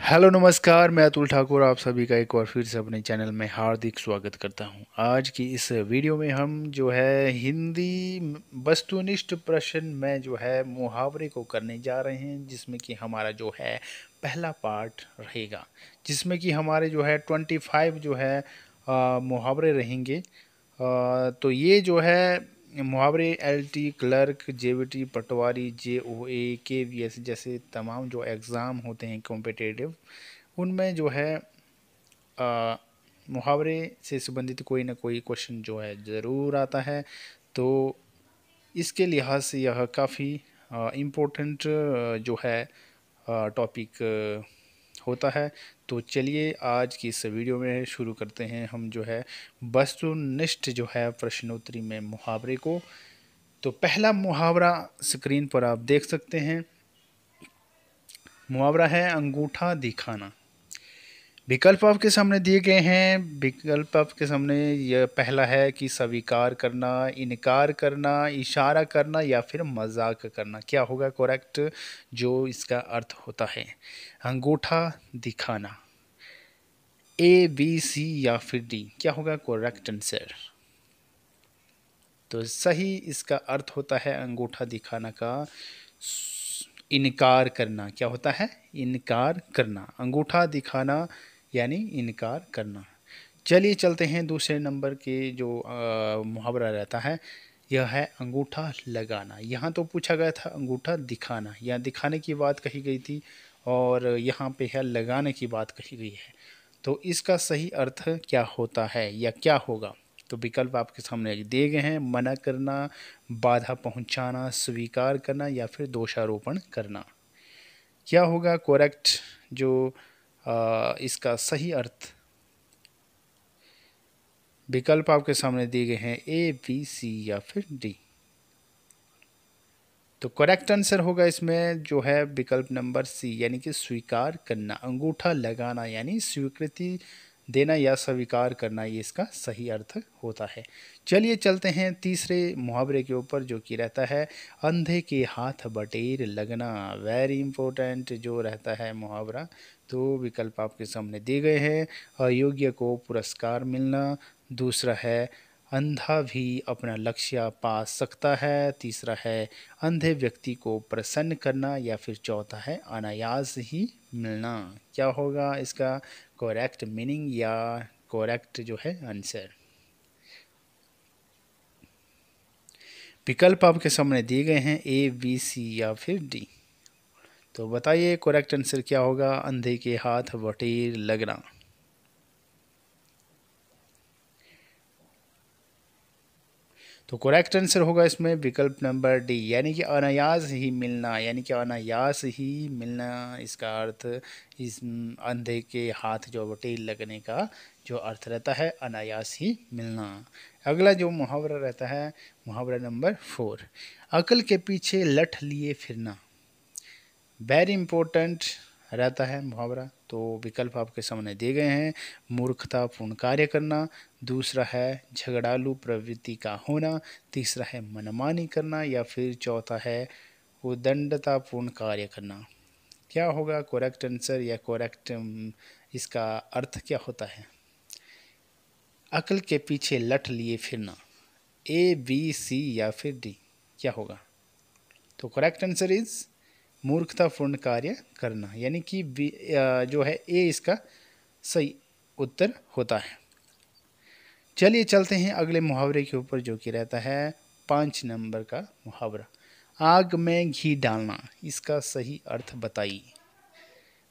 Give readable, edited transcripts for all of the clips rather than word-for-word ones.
Hello नमस्कार, मैं अतुल ठाकुर आप सभी का एक और फिर से अपने चैनल में हार्दिक स्वागत करता हूं। आज की इस वीडियो में हम जो है हिंदी वस्तुनिष्ठ प्रश्न में जो है मुहावरे को करने जा रहे हैं, जिसमें कि हमारा जो है पहला पार्ट रहेगा, जिसमें कि हमारे जो है 25 जो है मुहावरे रहेंगे। तो ये जो है मुहावरे एलटी, क्लर्क, जेवीटी, पटवारी, जेओए, केवीएस जैसे तमाम जो एग्ज़ाम होते हैं कॉम्पिटिटिव, उनमें जो है अ, मुहावरे से संबंधित कोई ना कोई क्वेश्चन जो है ज़रूर आता है। तो इसके लिहाज से यह काफ़ी इम्पोर्टेंट जो है टॉपिक होता है। तो चलिए आज की इस वीडियो में शुरू करते हैं हम जो है वस्तुनिष्ठ जो है प्रश्नोत्तरी में मुहावरे को। तो पहला मुहावरा स्क्रीन पर आप देख सकते हैं। मुहावरा है अंगूठा दिखाना। विकल्प आपके सामने दिए गए हैं। विकल्प आपके सामने यह पहला है कि स्वीकार करना, इनकार करना, इशारा करना या फिर मजाक करना। क्या होगा करेक्ट जो इसका अर्थ होता है? अंगूठा दिखाना, ए बी सी या फिर डी, क्या होगा करेक्ट आंसर? तो सही इसका अर्थ होता है अंगूठा दिखाना का इनकार करना। क्या होता है? इनकार करना। अंगूठा दिखाना यानी इनकार करना। चलिए चलते हैं दूसरे नंबर के जो मुहावरा रहता है, यह है अंगूठा लगाना। यहाँ तो पूछा गया था अंगूठा दिखाना, यहाँ दिखाने की बात कही गई थी और यहाँ पे है लगाने की बात कही गई है। तो इसका सही अर्थ क्या होता है या क्या होगा? तो विकल्प आपके सामने दिए गए हैं। मना करना, बाधा पहुंचाना, स्वीकार करना या फिर दोषारोपण करना। क्या होगा करेक्ट जो इसका सही अर्थ? विकल्प आपके सामने दिए गए हैं ए बी सी या फिर डी। तो करेक्ट आंसर होगा इसमें जो है विकल्प नंबर सी, यानी कि स्वीकार करना। अंगूठा लगाना यानी स्वीकृति देना या स्वीकार करना, ये इसका सही अर्थ होता है। चलिए चलते हैं तीसरे मुहावरे के ऊपर, जो कि रहता है अंधे के हाथ बटेर लगना। वेरी इंपॉर्टेंट जो रहता है मुहावरा। तो विकल्प आपके सामने दिए गए हैं। अयोग्य को पुरस्कार मिलना, दूसरा है अंधा भी अपना लक्ष्य पा सकता है, तीसरा है अंधे व्यक्ति को प्रसन्न करना या फिर चौथा है अनायास ही मिलना। क्या होगा इसका करेक्ट मीनिंग या करेक्ट जो है आंसर? विकल्प आपके सामने दिए गए हैं ए बी सी या फिर डी। तो बताइए करेक्ट आंसर क्या होगा? अंधे के हाथ बटेर लगना। तो करेक्ट आंसर होगा इसमें विकल्प नंबर डी, यानी कि अनायास ही मिलना। यानी कि अनायास ही मिलना इसका अर्थ, इस अंधे के हाथ जो बटेर लगने का जो अर्थ रहता है अनायास ही मिलना। अगला जो मुहावरा रहता है मुहावरा नंबर 4, अकल के पीछे लठ लिए फिरना। वेरी इंपॉर्टेंट रहता है मुहावरा। तो विकल्प आपके सामने दिए गए हैं। मूर्खतापूर्ण कार्य करना, दूसरा है झगड़ालू प्रवृत्ति का होना, तीसरा है मनमानी करना या फिर चौथा है उदंडतापूर्ण कार्य करना। क्या होगा करेक्ट आंसर या करेक्ट इसका अर्थ क्या होता है? अकल के पीछे लठ लिए फिरना, ए बी सी या फिर डी, क्या होगा? तो करेक्ट आंसर इज मूर्खतापूर्ण कार्य करना, यानी कि जो है ए इसका सही उत्तर होता है। चलिए चलते हैं अगले मुहावरे के ऊपर, जो कि रहता है 5 नंबर का मुहावरा, आग में घी डालना। इसका सही अर्थ बताइए।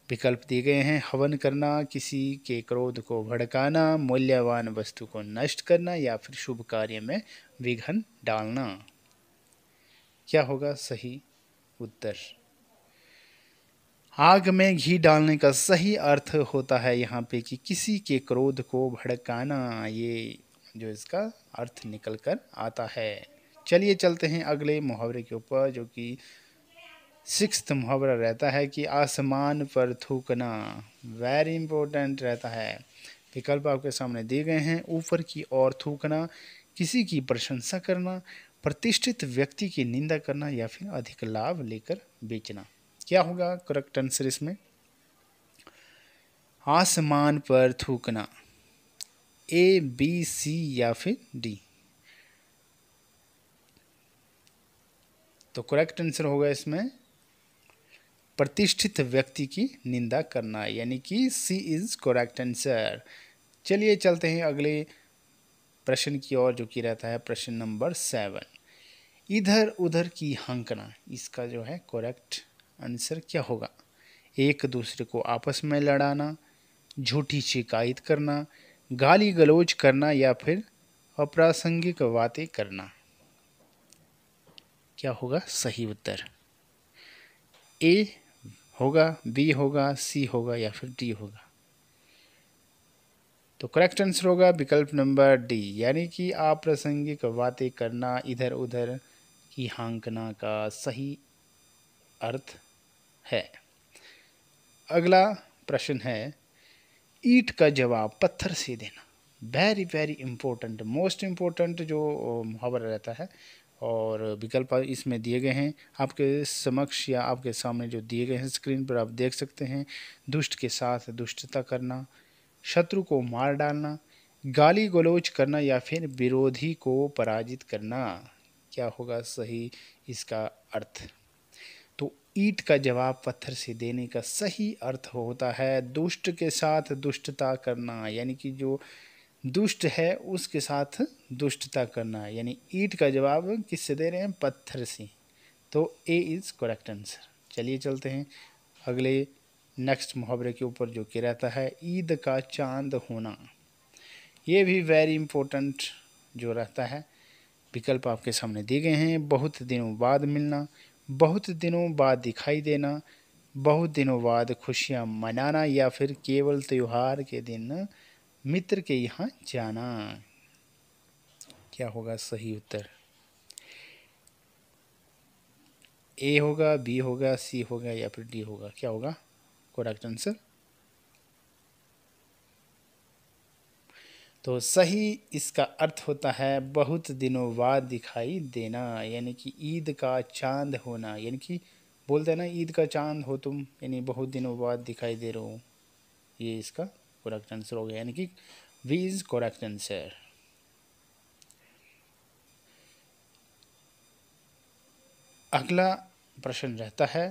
विकल्प दिए गए हैं। हवन करना, किसी के क्रोध को भड़काना, मूल्यवान वस्तु को नष्ट करना या फिर शुभ कार्य में विघ्न डालना। क्या होगा सही उत्तर? आग में घी डालने का सही अर्थ होता है यहाँ पे कि किसी के क्रोध को भड़काना, ये जो इसका अर्थ निकल कर आता है। चलिए चलते हैं अगले मुहावरे के ऊपर, जो कि 6th मुहावरा रहता है कि आसमान पर थूकना। वेरी इंपॉर्टेंट रहता है। विकल्प आपके सामने दिए गए हैं। ऊपर की ओर थूकना, किसी की प्रशंसा करना, प्रतिष्ठित व्यक्ति की निंदा करना या फिर अधिक लाभ लेकर बेचना। क्या होगा करेक्ट आंसर इसमें? आसमान पर थूकना, ए बी सी या फिर डी। तो करेक्ट आंसर होगा इसमें प्रतिष्ठित व्यक्ति की निंदा करना, यानी कि सी इज करेक्ट आंसर। चलिए चलते हैं अगले प्रश्न की ओर, जो कि रहता है प्रश्न नंबर 7। इधर उधर की हंकना, इसका जो है करेक्ट आंसर क्या होगा? एक दूसरे को आपस में लड़ाना, झूठी शिकायत करना, गाली गलौज करना या फिर अप्रासंगिक बातें करना। क्या होगा सही उत्तर? ए होगा, बी होगा, सी होगा या फिर डी होगा? तो करेक्ट आंसर होगा विकल्प नंबर डी, यानी कि अप्रासंगिक बातें करना, इधर उधर की हाँकना का सही अर्थ है। अगला प्रश्न है, ईंट का जवाब पत्थर से देना। Very very important, most important जो मुहावरा रहता है, और विकल्प इसमें दिए गए हैं आपके समक्ष या आपके सामने जो दिए गए हैं स्क्रीन पर आप देख सकते हैं। दुष्ट के साथ दुष्टता करना, शत्रु को मार डालना, गाली गलौज करना या फिर विरोधी को पराजित करना। क्या होगा सही इसका अर्थ? तो ईंट का जवाब पत्थर से देने का सही अर्थ होता है दुष्ट के साथ दुष्टता करना, यानी कि जो दुष्ट है उसके साथ दुष्टता करना, यानी ईंट का जवाब किससे दे रहे हैं? पत्थर से। तो ए इज करेक्ट आंसर। चलिए चलते हैं अगले नेक्स्ट मुहावरे के ऊपर, जो कि रहता है ईद का चांद होना। ये भी वेरी इंपॉर्टेंट जो रहता है। विकल्प आपके सामने दिए गए हैं, बहुत दिनों बाद मिलना, बहुत दिनों बाद दिखाई देना, बहुत दिनों बाद खुशियां मनाना या फिर केवल त्योहार के दिन मित्र के यहाँ जाना। क्या होगा सही उत्तर? ए होगा, बी होगा, सी होगा या फिर डी होगा? क्या होगा करेक्ट आंसर? तो सही इसका अर्थ होता है बहुत दिनों बाद दिखाई देना, यानी कि ईद का चांद होना, यानी कि बोलते हैं ना ईद का चांद हो तुम, यानी बहुत दिनों बाद दिखाई दे रहे हो। ये इसका करेक्ट आंसर हो गया, यानी कि वी इज करेक्ट आंसर। अगला प्रश्न रहता है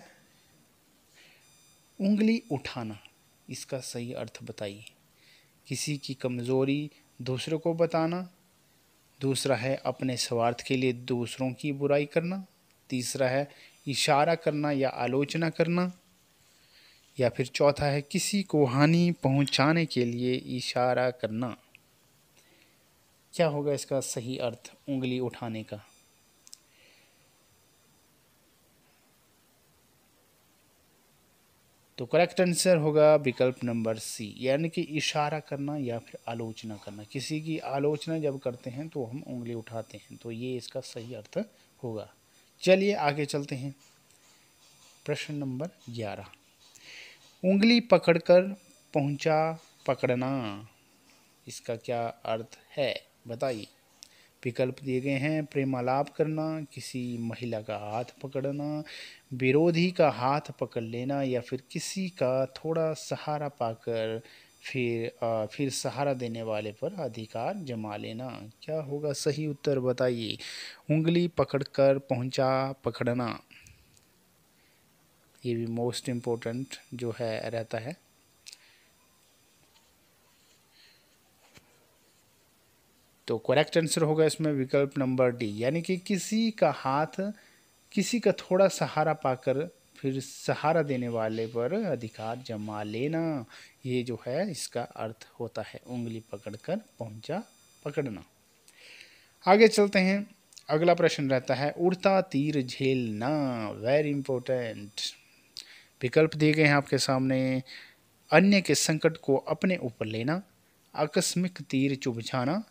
उंगली उठाना, इसका सही अर्थ बताइए। किसी की कमज़ोरी दूसरों को बताना, दूसरा है अपने स्वार्थ के लिए दूसरों की बुराई करना, तीसरा है इशारा करना या आलोचना करना, या फिर चौथा है किसी को हानि पहुंचाने के लिए इशारा करना। क्या होगा इसका सही अर्थ उंगली उठाने का? तो करेक्ट आंसर होगा विकल्प नंबर सी, यानी कि इशारा करना या फिर आलोचना करना। किसी की आलोचना जब करते हैं तो हम उंगली उठाते हैं, तो ये इसका सही अर्थ होगा। चलिए आगे चलते हैं प्रश्न नंबर 11। उंगली पकड़कर पहुंचा पकड़ना, इसका क्या अर्थ है बताइए। विकल्प दिए गए हैं, प्रेमालाप करना, किसी महिला का हाथ पकड़ना, विरोधी का हाथ पकड़ लेना या फिर किसी का थोड़ा सहारा पाकर फिर सहारा देने वाले पर अधिकार जमा लेना। क्या होगा सही उत्तर बताइए। उंगली पकड़कर पहुंचा पकड़ना, ये भी मोस्ट इम्पोर्टेंट जो है रहता है। तो करेक्ट आंसर होगा इसमें विकल्प नंबर डी, यानी कि किसी का हाथ, किसी का थोड़ा सहारा पाकर फिर सहारा देने वाले पर अधिकार जमा लेना, ये जो है इसका अर्थ होता है उंगली पकड़कर पहुंचा पकड़ना। आगे चलते हैं, अगला प्रश्न रहता है उड़ता तीर झेलना, वेरी इंपॉर्टेंट। विकल्प दिए गए हैं आपके सामने, अन्य के संकट को अपने ऊपर लेना, आकस्मिक तीर चुभझाना,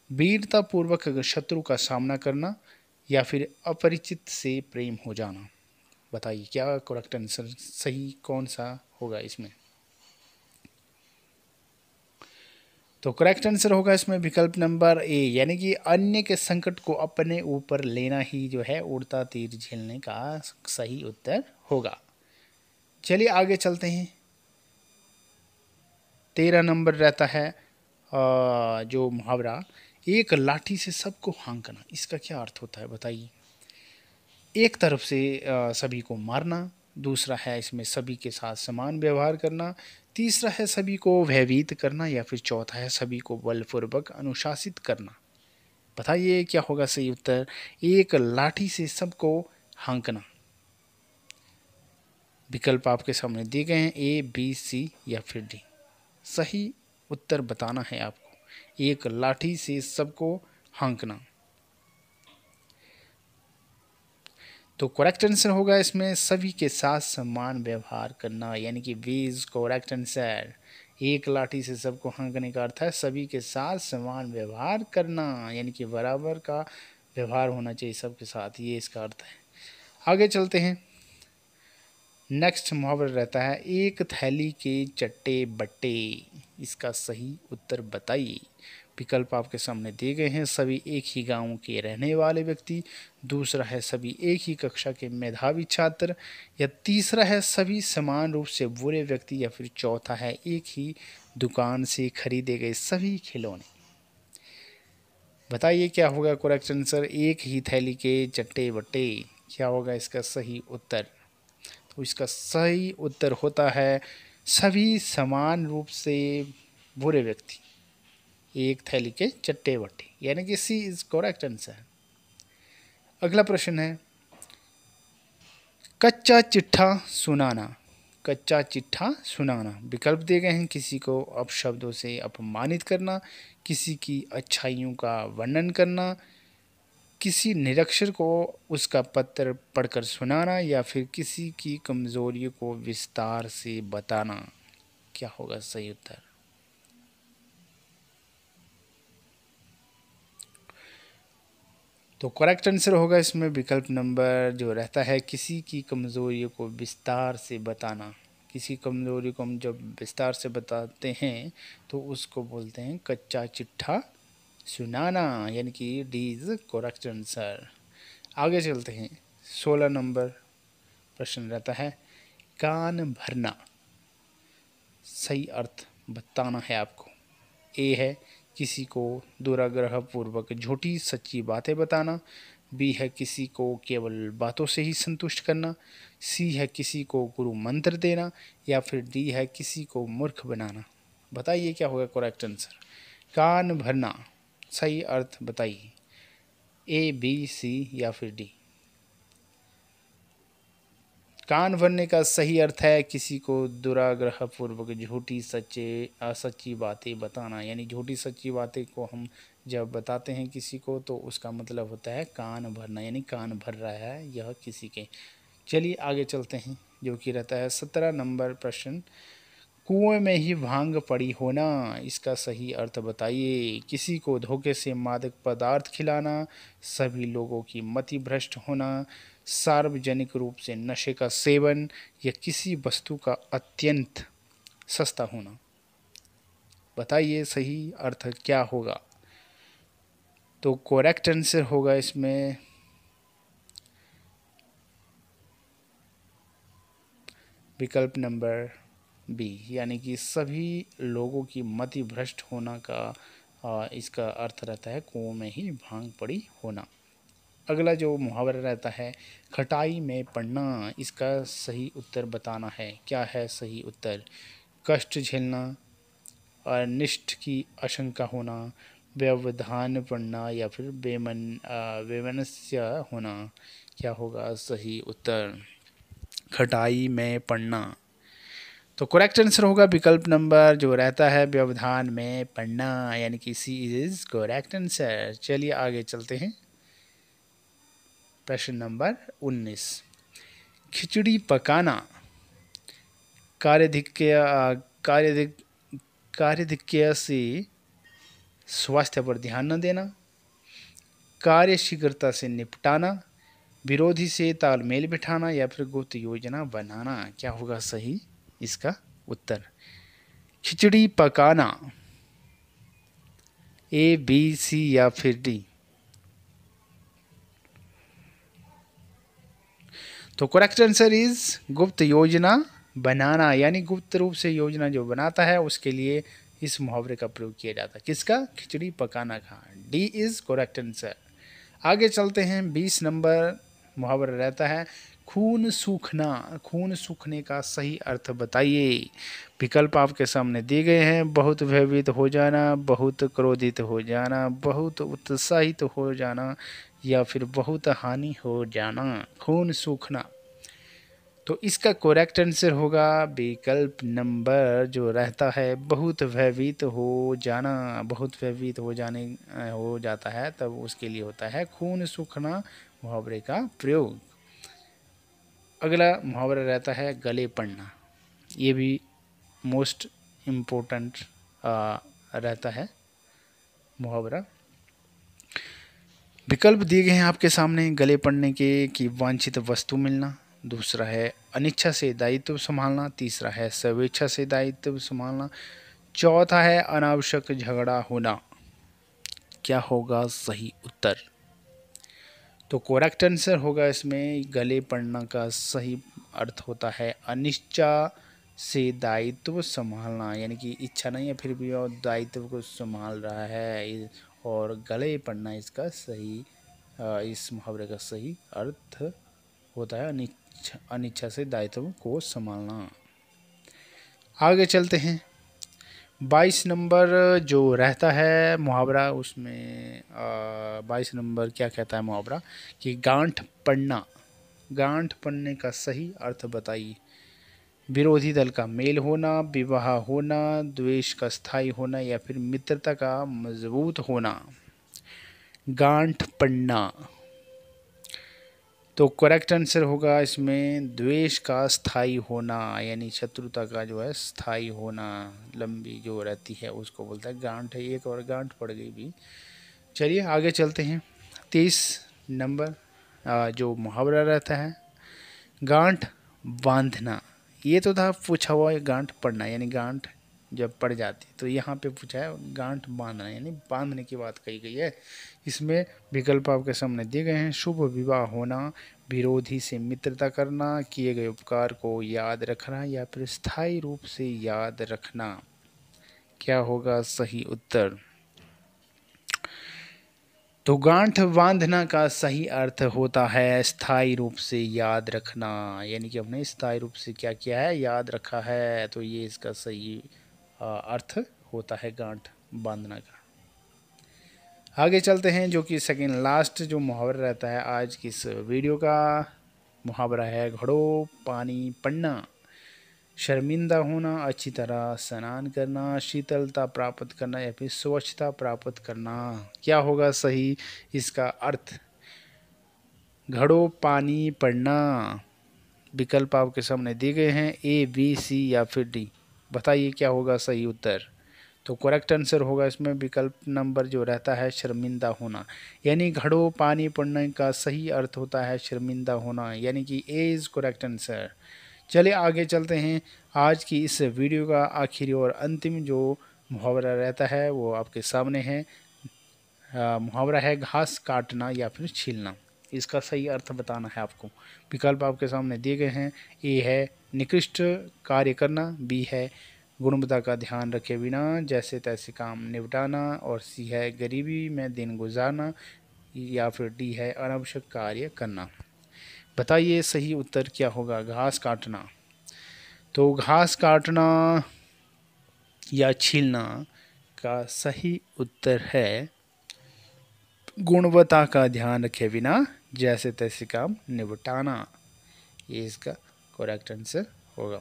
वीरतापूर्वक शत्रु का सामना करना या फिर अपरिचित से प्रेम हो जाना। बताइए क्या करेक्ट आंसर सही कौन सा होगा इसमें? तो करेक्ट आंसर होगा इसमें विकल्प नंबर ए, यानी कि अन्य के संकट को अपने ऊपर लेना ही जो है उड़ता तीर झेलने का सही उत्तर होगा। चलिए आगे चलते हैं 13 नंबर रहता है जो मुहावरा, एक लाठी से सबको हाँकना, इसका क्या अर्थ होता है बताइए। एक तरफ से सभी को मारना, दूसरा है इसमें सभी के साथ समान व्यवहार करना, तीसरा है सभी को भयभीत करना, या फिर चौथा है सभी को बलपूर्वक अनुशासित करना। बताइए क्या होगा सही उत्तर। एक लाठी से सबको हाँकना। विकल्प आपके सामने दिए गए हैं, ए बी सी या फिर डी। सही उत्तर बताना है आपको। एक लाठी से सबको हाँकना। तो करेक्ट आंसर होगा इसमें सभी के साथ समान व्यवहार करना, यानी कि बी इज करेक्ट आंसर। एक लाठी से सबको हाँकने का अर्थ है सभी के साथ समान व्यवहार करना, यानी कि बराबर का व्यवहार होना चाहिए सबके साथ, ये इसका अर्थ है। आगे चलते हैं। नेक्स्ट मुहावरा रहता है, एक थैली के चट्टे बट्टे, इसका सही उत्तर बताइए। विकल्प आपके सामने दिए गए हैं, सभी एक ही गांव के रहने वाले व्यक्ति, दूसरा है सभी एक ही कक्षा के मेधावी छात्र, या तीसरा है सभी समान रूप से बुरे व्यक्ति, या फिर चौथा है एक ही दुकान से खरीदे गए सभी खिलौने। बताइए क्या होगा करेक्ट आंसर। एक ही थैली के चट्टे बट्टे, क्या होगा इसका सही उत्तर। तो इसका सही उत्तर होता है सभी समान रूप से बुरे व्यक्ति, एक थैली के चट्टे बट्टे, यानी कि सी इज करेक्ट आंसर। अगला प्रश्न है, कच्चा चिट्ठा सुनाना। कच्चा चिट्ठा सुनाना, विकल्प दिए गए हैं, किसी को अपशब्दों से अपमानित करना, किसी की अच्छाइयों का वर्णन करना, किसी निरक्षर को उसका पत्र पढ़कर सुनाना, या फिर किसी की कमजोरियों को विस्तार से बताना। क्या होगा सही उत्तर। तो करेक्ट आंसर होगा इसमें विकल्प नंबर जो रहता है, किसी की कमजोरियों को विस्तार से बताना। किसी कमजोरी को हम जब विस्तार से बताते हैं तो उसको बोलते हैं कच्चा चिट्ठा सुनाना, यानी कि डी इज करेक्ट आंसर। आगे चलते हैं। 16 नंबर प्रश्न रहता है, कान भरना, सही अर्थ बताना है आपको। ए है किसी को दुराग्रह पूर्वक झूठी सच्ची बातें बताना, बी है किसी को केवल बातों से ही संतुष्ट करना, सी है किसी को गुरु मंत्र देना, या फिर डी है किसी को मूर्ख बनाना। बताइए क्या होगा करेक्ट आंसर। कान भरना, सही अर्थ बताइए। ए बी सी या फिर डी। कान भरने का सही अर्थ है किसी को दुराग्रह पूर्वक झूठी सच्ची बातें बताना, यानी झूठी सच्ची बातें को हम जब बताते हैं किसी को तो उसका मतलब होता है कान भरना, यानी कान भर रहा है यह किसी के। चलिए आगे चलते हैं, जो कि रहता है 17 नंबर प्रश्न, कुएं में ही भांग पड़ी होना, इसका सही अर्थ बताइए। किसी को धोखे से मादक पदार्थ खिलाना, सभी लोगों की मति भ्रष्ट होना, सार्वजनिक रूप से नशे का सेवन, या किसी वस्तु का अत्यंत सस्ता होना। बताइए सही अर्थ क्या होगा। तो करेक्ट आंसर होगा इसमें विकल्प नंबर बी, यानी कि सभी लोगों की मति भ्रष्ट होना का इसका अर्थ रहता है कुओं में ही भांग पड़ी होना। अगला जो मुहावरा रहता है, खटाई में पड़ना, इसका सही उत्तर बताना है। क्या है सही उत्तर। कष्ट झेलना, अनिष्ट की आशंका होना, व्यवधान पड़ना, या फिर बेमनस्य होना। क्या होगा सही उत्तर। खटाई में पड़ना। तो करेक्ट आंसर होगा विकल्प नंबर जो रहता है व्यवधान में पढ़ना, यानी कि सी इज करेक्ट आंसर। चलिए आगे चलते हैं। प्रश्न नंबर 19, खिचड़ी पकाना, कार्यधिक्य कार्यधिक कार्यधिक्य से स्वास्थ्य पर ध्यान न देना, कार्य शीघ्रता से निपटाना, विरोधी से तालमेल बिठाना, या फिर गुप्त योजना बनाना। क्या होगा सही इसका उत्तर। खिचड़ी पकाना, ए बी सी या फिर डी। तो करेक्ट आंसर इज गुप्त योजना बनाना यानी गुप्त रूप से योजना जो बनाता है उसके लिए इस मुहावरे का प्रयोग किया जाता है। किसका? खिचड़ी पकाना का। D is correct answer. आगे चलते हैं। 20 नंबर मुहावरा रहता है खून सूखना। खून सूखने का सही अर्थ बताइए। विकल्प आपके सामने दिए गए हैं। बहुत भयभीत हो जाना, बहुत क्रोधित हो जाना, बहुत उत्साहित हो जाना या फिर बहुत हानि हो जाना। खून सूखना। तो इसका करेक्ट आंसर होगा विकल्प नंबर जो रहता है बहुत भयभीत हो जाना। बहुत भयभीत हो जाने हो जाता है तब उसके लिए होता है खून सूखना मुहावरे का प्रयोग। अगला मुहावरा रहता है गले पड़ना। ये भी मोस्ट इम्पोर्टेंट रहता है मुहावरा। विकल्प दिए गए हैं आपके सामने गले पड़ने के कि वांछित वस्तु मिलना, दूसरा है अनिच्छा से दायित्व संभालना, तीसरा है स्वेच्छा से दायित्व संभालना, चौथा है अनावश्यक झगड़ा होना। क्या होगा सही उत्तर? तो करेक्ट आंसर होगा इसमें गले पड़ना का सही अर्थ होता है अनिच्छा से दायित्व संभालना, यानी कि इच्छा नहीं है फिर भी और दायित्व को संभाल रहा है और गले पड़ना इसका सही इस मुहावरे का सही अर्थ होता है अनिच्छा से दायित्व को संभालना। आगे चलते हैं। 22 नंबर जो रहता है मुहावरा उसमें 22 नंबर क्या कहता है मुहावरा कि गांठ पड़ना। गांठ पड़ने का सही अर्थ बताइए। विरोधी दल का मेल होना, विवाह होना, द्वेष का स्थायी होना या फिर मित्रता का मजबूत होना। गांठ पड़ना। तो करेक्ट आंसर होगा इसमें द्वेष का स्थायी होना, यानी शत्रुता का जो है स्थायी होना, लंबी जो रहती है उसको बोलता है गांठ है। एक और गांठ पड़ गई भी। चलिए आगे चलते हैं। 30 नंबर जो मुहावरा रहता है गांठ बांधना। ये तो था पूछा हुआ है गांठ पड़ना, यानी गांठ जब पड़ जाती तो यहाँ पे पूछा है गांठ बांधना, यानी बांधने की बात कही गई है। इसमें विकल्प आपके सामने दिए गए हैं। शुभ विवाह होना, विरोधी से मित्रता करना, किए गए उपकार को याद रखना या फिर स्थायी रूप से याद रखना। क्या होगा सही उत्तर? तो गांठ बांधना का सही अर्थ होता है स्थायी रूप से याद रखना, यानी कि हमने स्थायी रूप से क्या किया है याद रखा है। तो ये इसका सही अर्थ होता है गांठ बांधना का। आगे चलते हैं जो कि सेकंड लास्ट जो मुहावरा रहता है आज की इस वीडियो का मुहावरा है घड़ो पानी पड़ना। शर्मिंदा होना, अच्छी तरह स्नान करना, शीतलता प्राप्त करना या फिर स्वच्छता प्राप्त करना। क्या होगा सही इसका अर्थ? घड़ो पानी पड़ना। विकल्प आपके सामने दिए गए हैं ए बी सी या फिर डी। बताइए क्या होगा सही उत्तर? तो करेक्ट आंसर होगा इसमें विकल्प नंबर जो रहता है शर्मिंदा होना, यानी घड़ों पानी पड़ने का सही अर्थ होता है शर्मिंदा होना, यानी कि ए इज़ करेक्ट आंसर। चलिए आगे चलते हैं। आज की इस वीडियो का आखिरी और अंतिम जो मुहावरा रहता है वो आपके सामने है। मुहावरा है घास काटना या फिर छीलना। इसका सही अर्थ बताना है आपको। विकल्प आपके सामने दिए गए हैं। ए है निकृष्ट कार्य करना, बी है गुणवत्ता का ध्यान रखे बिना जैसे तैसे काम निपटाना और सी है गरीबी में दिन गुजारना या फिर डी है अनावश्यक कार्य करना। बताइए सही उत्तर क्या होगा? घास काटना। तो घास काटना या छीलना का सही उत्तर है गुणवत्ता का ध्यान रखे बिना जैसे तैसे काम निपटाना। ये इसका करेक्ट आंसर होगा।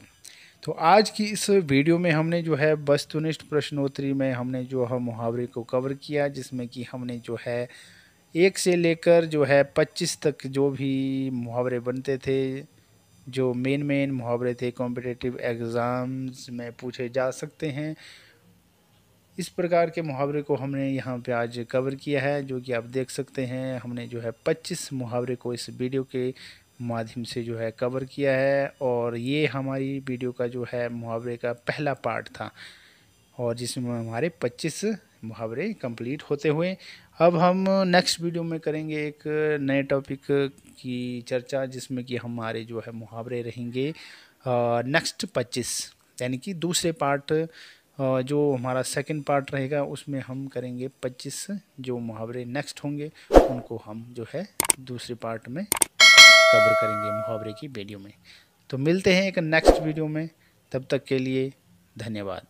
तो आज की इस वीडियो में हमने जो है वस्तुनिष्ठ प्रश्नोत्तरी में हमने जो है मुहावरे को कवर किया, जिसमें कि हमने जो है 1 से लेकर जो है 25 तक जो भी मुहावरे बनते थे, जो मेन मुहावरे थे कॉम्पिटिटिव एग्ज़ाम्स में पूछे जा सकते हैं, इस प्रकार के मुहावरे को हमने यहाँ पे आज कवर किया है। जो कि आप देख सकते हैं हमने जो है 25 मुहावरे को इस वीडियो के माध्यम से जो है कवर किया है और ये हमारी वीडियो का जो है मुहावरे का पहला पार्ट था और जिसमें हमारे 25 मुहावरे कंप्लीट होते हुए अब हम नेक्स्ट वीडियो में करेंगे एक नए टॉपिक की चर्चा, जिसमें कि हमारे जो है मुहावरे रहेंगे नेक्स्ट 25 यानी कि दूसरे पार्ट जो हमारा सेकंड पार्ट रहेगा उसमें हम करेंगे 25 जो मुहावरे नेक्स्ट होंगे उनको हम जो है दूसरे पार्ट में कवर करेंगे मुहावरे की वीडियो में। तो मिलते हैं एक नेक्स्ट वीडियो में, तब तक के लिए धन्यवाद।